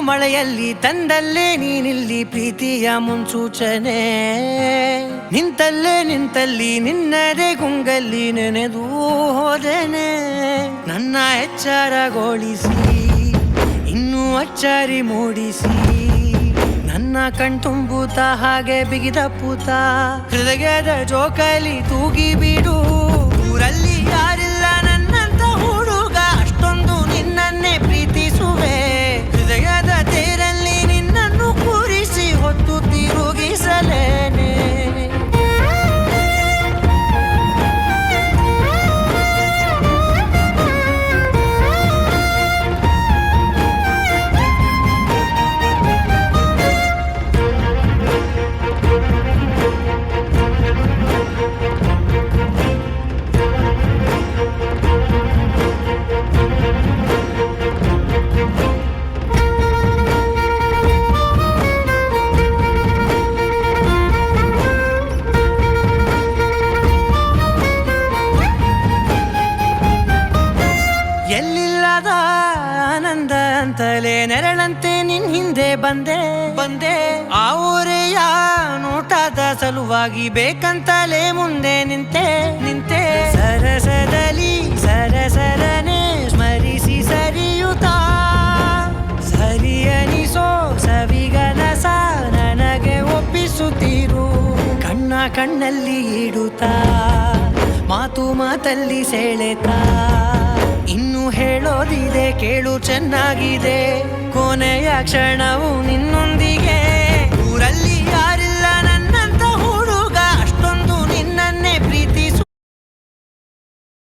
ಮಳೆಯಲ್ಲಿ ತಂದಲ್ಲೇ ನೀನಿಲ್ಲಿ ಪ್ರೀತಿಯ ಮುನ್ಸೂಚನೆ, ನಿಂತಲ್ಲಿ ನಿನ್ನದೇ ಗುಂಗಲ್ಲಿ ನೆನೆದು ಹೋದೆನೆ. ನನ್ನ ಎಚ್ಚರಗೊಳಿಸಿ ಇನ್ನೂ ಅಚ್ಚರಿ ಮೂಡಿಸಿ, ನನ್ನ ಕಣ್ತುಂಬುತ್ತ ಹಾಗೆ ಬಿಗಿದ ಪೂತ ಹೃದಯದ ಜೋಕಾಲಿ ತೂಗಿ ಬಿಡು. ಊರಲ್ಲಿ ಯಾರಿಲ್ಲ ನನ್ನಂತ ಹುಡುಗ, ಅಷ್ಟೊಂದು ನಿನ್ನನ್ನೇ ಪ್ರೀತಿಸುವೆ. ಹೃದಯದ ತೇರಲ್ಲಿ ನಿನ್ನನ್ನು ಕೂರಿಸಿ ಹೊತ್ತು ತಿರುಗಿಸಲೇನೆ. ಎಲ್ಲಿಲ್ಲದ ಆನಂದ ಅಂತಲೇ ನೆರಳಂತೆ ನಿನ್ ಹಿಂದೆ ಬಂದೆ. ಆ ಊರೆಯ ನೋಟದ ಸಲುವಾಗಿ ಬೇಕಂತಲೇ ಮುಂದೆ ನಿಂತೆ. ಸರಸದಲ್ಲಿ ಸರಸರನೆ ಸ್ಮರಿಸಿ ಸರಿಯುತ್ತಾ, ಸರಿಯನಿಸೋ ಸವಿಗನಸ ನನಗೆ ಒಪ್ಪಿಸುತ್ತೀರು. ಕಣ್ಣಲ್ಲಿ ಇಡುತ್ತಾ, ಮಾತಲ್ಲಿ ಸೆಳೆತಾ, ಇನ್ನು ಹೇಳೋದಿದೆ ಕೇಳು ಚೆನ್ನಾಗಿದೆ. ಕೊನೆಯ ಕ್ಷಣವು ನಿನ್ನೊಂದಿಗೆ